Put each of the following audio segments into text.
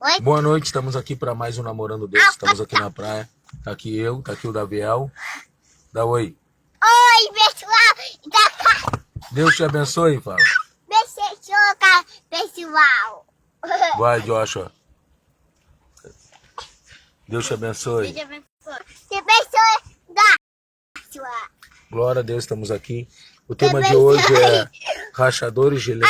Oi? Boa noite, estamos aqui para mais um Namorando Deus. Estamos aqui na praia. Tá aqui eu, tá aqui o Daviel. Dá oi. Oi, pessoal! Deus te abençoe, fala. Pessoal! Vai, Joshua. Deus te abençoe. Te abençoe da sua. Glória a Deus, estamos aqui. O tema de hoje é rachadores de lenha.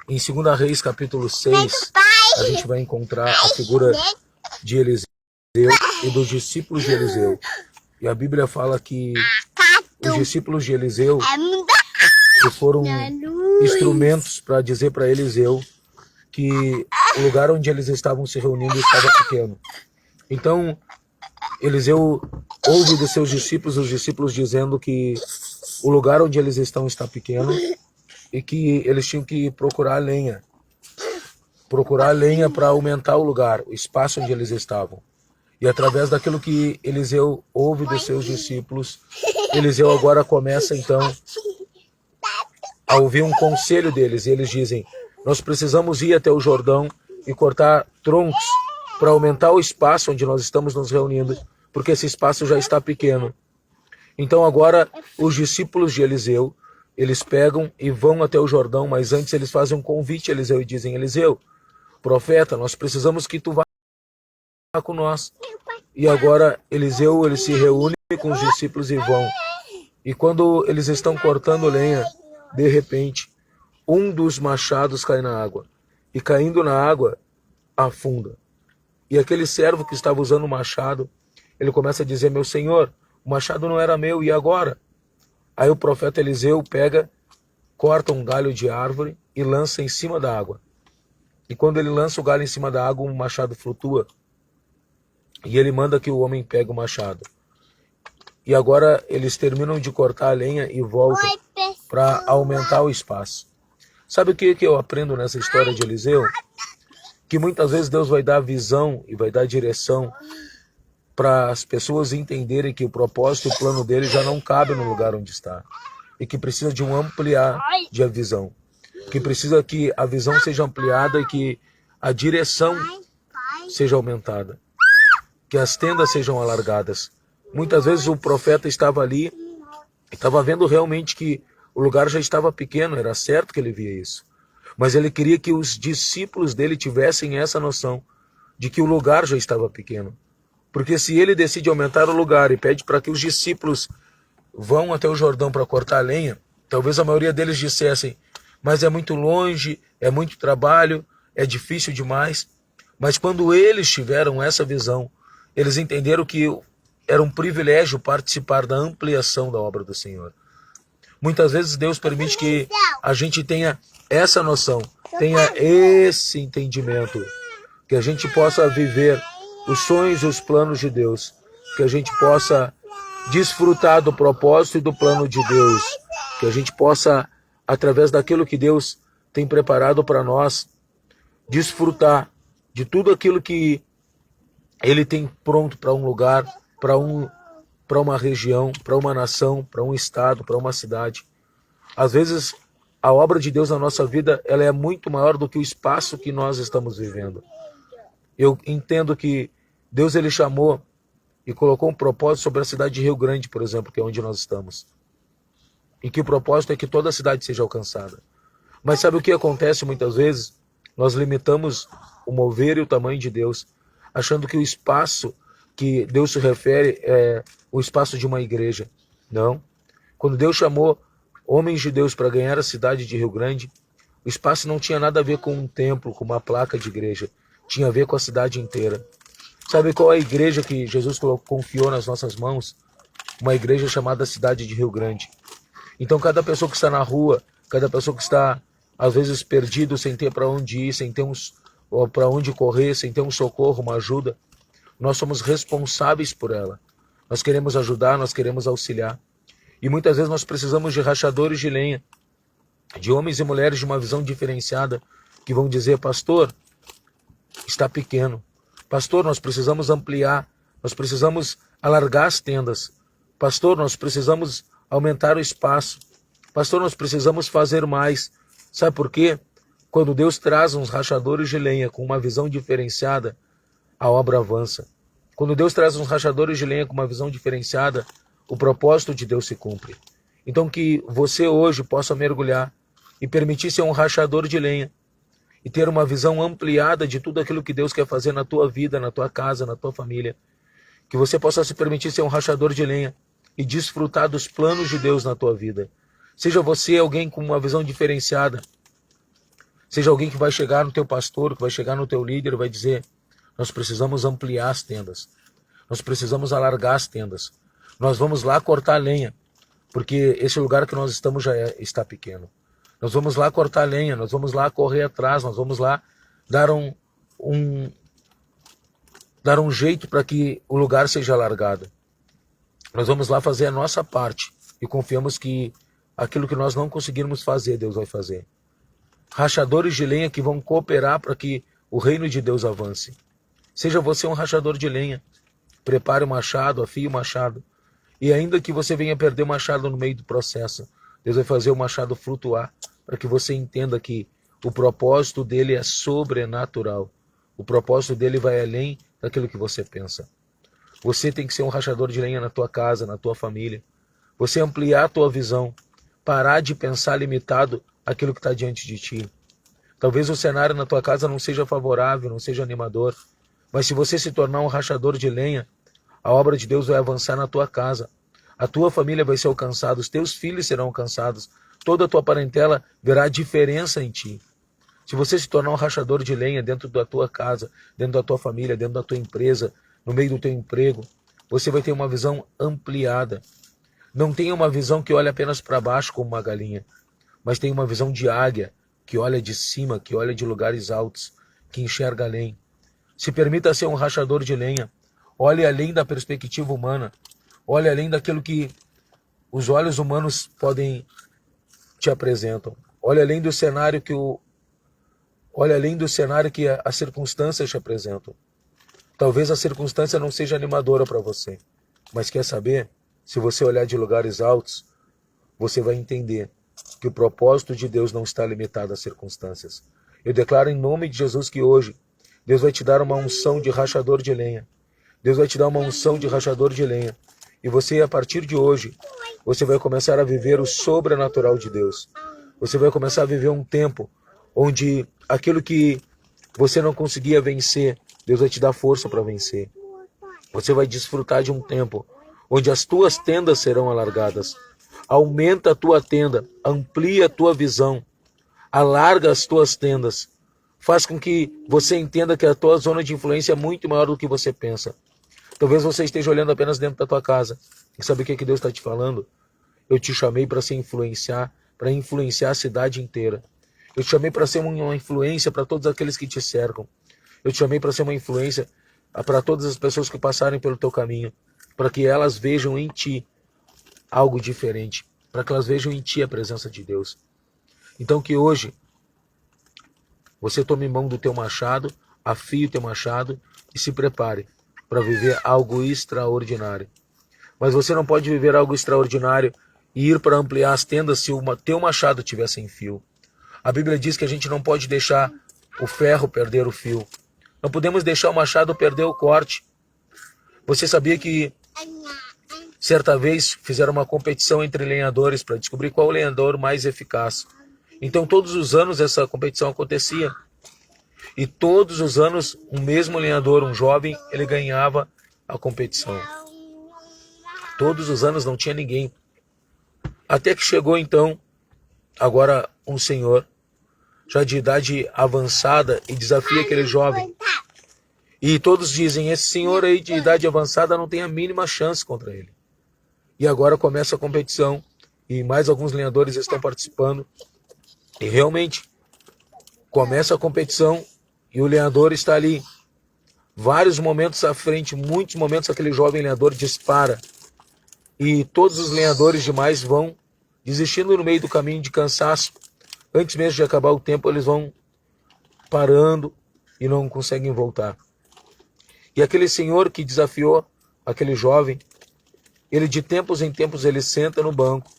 Em 2 Reis, capítulo 6, a gente vai encontrar a figura de Eliseu e dos discípulos de Eliseu. E a Bíblia fala que os discípulos de Eliseu que foram instrumentos para dizer para Eliseu que o lugar onde eles estavam se reunindo estava pequeno. Então, Eliseu ouve dos seus discípulos, os discípulos dizendo que o lugar onde eles estão está pequeno e que eles tinham que procurar lenha para aumentar o lugar, o espaço onde eles estavam. E através daquilo que Eliseu ouve dos seus discípulos, Eliseu agora começa então a ouvir um conselho deles. E eles dizem: nós precisamos ir até o Jordão e cortar troncos para aumentar o espaço onde nós estamos nos reunindo, porque esse espaço já está pequeno. Então agora os discípulos de Eliseu, eles pegam e vão até o Jordão, mas antes eles fazem um convite a Eliseu e dizem: Eliseu, profeta, nós precisamos que tu vá com nós. E agora Eliseu, ele se reúne com os discípulos e vão. E quando eles estão cortando lenha, de repente, um dos machados cai na água. E caindo na água, afunda. E aquele servo que estava usando o machado, ele começa a dizer: meu senhor, o machado não era meu, e agora? Aí o profeta Eliseu pega, corta um galho de árvore e lança em cima da água. E quando ele lança o galho em cima da água, o machado flutua. E ele manda que o homem pegue o machado. E agora eles terminam de cortar a lenha e voltam para aumentar o espaço. Sabe o que eu aprendo nessa história de Eliseu? Que muitas vezes Deus vai dar visão e vai dar direção para as pessoas entenderem que o propósito e o plano dele já não cabe no lugar onde está. E que precisa de um ampliar de a visão. Que precisa que a visão seja ampliada e que a direção seja aumentada. Que as tendas sejam alargadas. Muitas vezes o profeta estava ali, estava vendo realmente que o lugar já estava pequeno, era certo que ele via isso. Mas ele queria que os discípulos dele tivessem essa noção de que o lugar já estava pequeno. Porque se ele decide aumentar o lugar e pede para que os discípulos vão até o Jordão para cortar a lenha, talvez a maioria deles dissessem: mas é muito longe, é muito trabalho, é difícil demais. Mas quando eles tiveram essa visão, eles entenderam que era um privilégio participar da ampliação da obra do Senhor. Muitas vezes Deus permite que a gente tenha essa noção, tenha esse entendimento, que a gente possa viver os sonhos e os planos de Deus, que a gente possa desfrutar do propósito e do plano de Deus, que a gente possa, através daquilo que Deus tem preparado para nós, desfrutar de tudo aquilo que Ele tem pronto para um lugar, para uma região, para uma nação, para um estado, para uma cidade. Às vezes, a obra de Deus na nossa vida, ela é muito maior do que o espaço que nós estamos vivendo. Eu entendo que Deus, ele chamou e colocou um propósito sobre a cidade de Rio Grande, por exemplo, que é onde nós estamos. E que o propósito é que toda a cidade seja alcançada. Mas sabe o que acontece muitas vezes? Nós limitamos o mover e o tamanho de Deus, achando que o espaço que Deus se refere é o espaço de uma igreja. Não. Quando Deus chamou homens de Deus para ganhar a cidade de Rio Grande, o espaço não tinha nada a ver com um templo, com uma placa de igreja. Tinha a ver com a cidade inteira. Sabe qual é a igreja que Jesus confiou nas nossas mãos? Uma igreja chamada Cidade de Rio Grande. Então cada pessoa que está na rua, cada pessoa que está às vezes perdido, sem ter para onde ir, sem ter para onde correr, sem ter um socorro, uma ajuda, nós somos responsáveis por ela. Nós queremos ajudar, nós queremos auxiliar. E muitas vezes nós precisamos de rachadores de lenha, de homens e mulheres de uma visão diferenciada, que vão dizer: pastor, está pequeno. Pastor, nós precisamos ampliar, nós precisamos alargar as tendas. Pastor, nós precisamos aumentar o espaço. Pastor, nós precisamos fazer mais. Sabe por quê? Quando Deus traz uns rachadores de lenha com uma visão diferenciada, a obra avança. Quando Deus traz uns rachadores de lenha com uma visão diferenciada, o propósito de Deus se cumpre. Então que você hoje possa mergulhar e permitir ser um rachador de lenha e ter uma visão ampliada de tudo aquilo que Deus quer fazer na tua vida, na tua casa, na tua família. Que você possa se permitir ser um rachador de lenha e desfrutar dos planos de Deus na tua vida. Seja você alguém com uma visão diferenciada. Seja alguém que vai chegar no teu pastor, que vai chegar no teu líder e vai dizer: nós precisamos ampliar as tendas. Nós precisamos alargar as tendas. Nós vamos lá cortar lenha, porque esse lugar que nós estamos já está pequeno. Nós vamos lá cortar lenha, nós vamos lá correr atrás, nós vamos lá dar um jeito para que o lugar seja alargado. Nós vamos lá fazer a nossa parte e confiamos que aquilo que nós não conseguirmos fazer, Deus vai fazer. Rachadores de lenha que vão cooperar para que o reino de Deus avance. Seja você um rachador de lenha. Prepare o machado, afie o machado. E ainda que você venha perder o machado no meio do processo, Deus vai fazer o machado flutuar para que você entenda que o propósito dele é sobrenatural. O propósito dele vai além daquilo que você pensa. Você tem que ser um rachador de lenha na tua casa, na tua família. Você ampliar a tua visão. Parar de pensar limitado aquilo que está diante de ti. Talvez o cenário na tua casa não seja favorável, não seja animador. Mas se você se tornar um rachador de lenha, a obra de Deus vai avançar na tua casa. A tua família vai ser alcançada, os teus filhos serão alcançados. Toda a tua parentela verá diferença em ti. Se você se tornar um rachador de lenha dentro da tua casa, dentro da tua família, dentro da tua empresa, no meio do teu emprego, você vai ter uma visão ampliada. Não tenha uma visão que olha apenas para baixo como uma galinha, mas tenha uma visão de águia, que olha de cima, que olha de lugares altos, que enxerga além. Se permita ser um rachador de lenha. Olhe além da perspectiva humana. Olhe além daquilo que os olhos humanos te apresentam. Olhe além do cenário que as circunstâncias te apresentam. Talvez a circunstância não seja animadora para você, mas quer saber? Se você olhar de lugares altos, você vai entender que o propósito de Deus não está limitado às circunstâncias. Eu declaro em nome de Jesus que hoje Deus vai te dar uma unção de rachador de lenha. Deus vai te dar uma unção de rachador de lenha. E você, a partir de hoje, você vai começar a viver o sobrenatural de Deus. Você vai começar a viver um tempo onde aquilo que você não conseguia vencer, Deus vai te dar força para vencer. Você vai desfrutar de um tempo onde as tuas tendas serão alargadas. Aumenta a tua tenda, amplia a tua visão, alarga as tuas tendas. Faz com que você entenda que a tua zona de influência é muito maior do que você pensa. Talvez você esteja olhando apenas dentro da tua casa. E sabe o que Deus está te falando? Eu te chamei para para influenciar a cidade inteira. Eu te chamei para ser uma influência para todos aqueles que te cercam. Eu te chamei para ser uma influência para todas as pessoas que passarem pelo teu caminho, para que elas vejam em ti algo diferente, para que elas vejam em ti a presença de Deus. Então que hoje você tome mão do teu machado, afie o teu machado e se prepare para viver algo extraordinário. Mas você não pode viver algo extraordinário e ir para ampliar as tendas se o teu machado estiver sem fio. A Bíblia diz que a gente não pode deixar o ferro perder o fio. Não podemos deixar o machado perder o corte. Você sabia que certa vez fizeram uma competição entre lenhadores para descobrir qual o lenhador mais eficaz. Então todos os anos essa competição acontecia. E todos os anos um mesmo lenhador, um jovem, ele ganhava a competição. Todos os anos não tinha ninguém. Até que chegou então, agora um senhor, já de idade avançada, e desafia aquele jovem. E todos dizem, esse senhor aí de idade avançada não tem a mínima chance contra ele. E agora começa a competição, e mais alguns lenhadores estão participando. E realmente, começa a competição, e o lenhador está ali. Vários momentos à frente, muitos momentos aquele jovem lenhador dispara. E todos os lenhadores demais vão desistindo no meio do caminho de cansaço. Antes mesmo de acabar o tempo, eles vão parando e não conseguem voltar. E aquele senhor que desafiou aquele jovem, ele de tempos em tempos ele senta no banco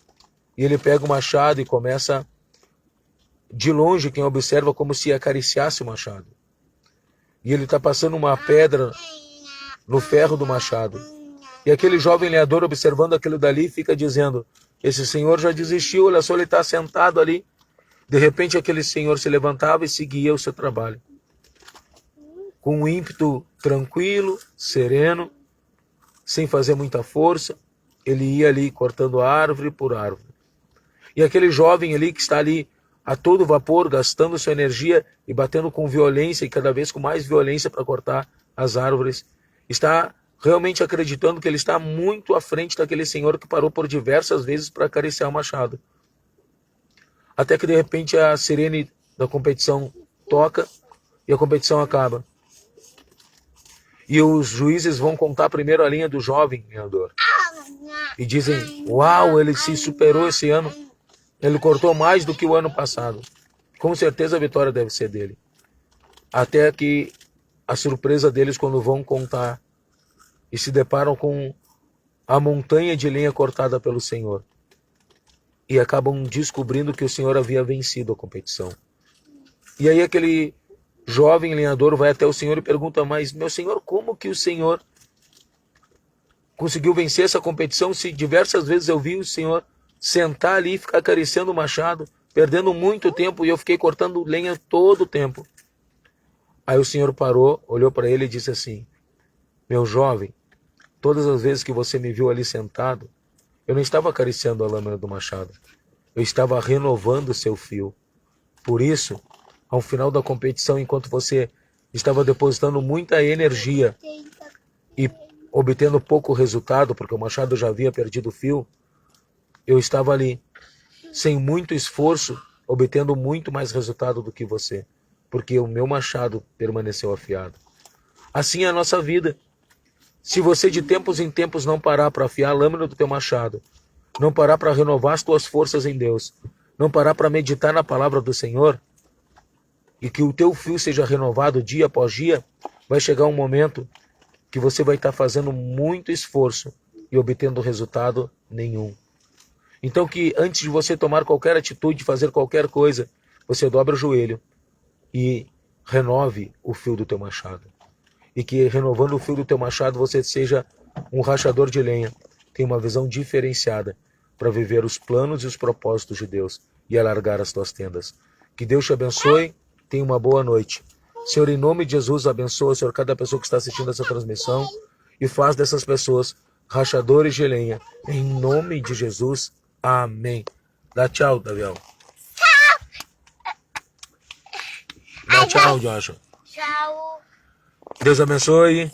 e ele pega o machado e começa de longe quem observa como se acariciasse o machado. E ele está passando uma pedra no ferro do machado. E aquele jovem lenhador observando aquilo dali fica dizendo, esse senhor já desistiu, olha só, ele está sentado ali. De repente aquele senhor se levantava e seguia o seu trabalho. Com um ímpeto tranquilo, sereno, sem fazer muita força, ele ia ali cortando árvore por árvore. E aquele jovem ali que está ali a todo vapor, gastando sua energia e batendo com violência e cada vez com mais violência para cortar as árvores, está realmente acreditando que ele está muito à frente daquele senhor que parou por diversas vezes para acariciar o machado. Até que de repente a sirene da competição toca e a competição acaba. E os juízes vão contar primeiro a linha do jovem lenhador. E dizem, uau, ele se superou esse ano. Ele cortou mais do que o ano passado. Com certeza a vitória deve ser dele. Até que a surpresa deles quando vão contar e se deparam com a montanha de lenha cortada pelo Senhor. E acabam descobrindo que o Senhor havia vencido a competição. E aí aquele jovem lenhador vai até o Senhor e pergunta, mas meu Senhor, como que o Senhor conseguiu vencer essa competição se diversas vezes eu vi o Senhor sentar ali e ficar acariciando o machado, perdendo muito tempo e eu fiquei cortando lenha todo o tempo. Aí o Senhor parou, olhou para ele e disse assim, meu jovem, todas as vezes que você me viu ali sentado, eu não estava acariciando a lâmina do machado, eu estava renovando o seu fio. Por isso, ao final da competição, enquanto você estava depositando muita energia e obtendo pouco resultado, porque o machado já havia perdido o fio, eu estava ali, sem muito esforço, obtendo muito mais resultado do que você, porque o meu machado permaneceu afiado. Assim é a nossa vida. Se você de tempos em tempos não parar para afiar a lâmina do teu machado, não parar para renovar as tuas forças em Deus, não parar para meditar na palavra do Senhor, e que o teu fio seja renovado dia após dia, vai chegar um momento que você vai estar fazendo muito esforço e obtendo resultado nenhum. Então que antes de você tomar qualquer atitude, fazer qualquer coisa, você dobre o joelho e renove o fio do teu machado. E que renovando o fio do teu machado você seja um rachador de lenha, tenha uma visão diferenciada para viver os planos e os propósitos de Deus e alargar as tuas tendas. Que Deus te abençoe, tenha uma boa noite. Senhor, em nome de Jesus, abençoa, Senhor, cada pessoa que está assistindo essa transmissão e faz dessas pessoas rachadores de lenha. Em nome de Jesus, amém. Dá tchau, Daviel. Dá tchau, Joshua. Tchau. Deus abençoe.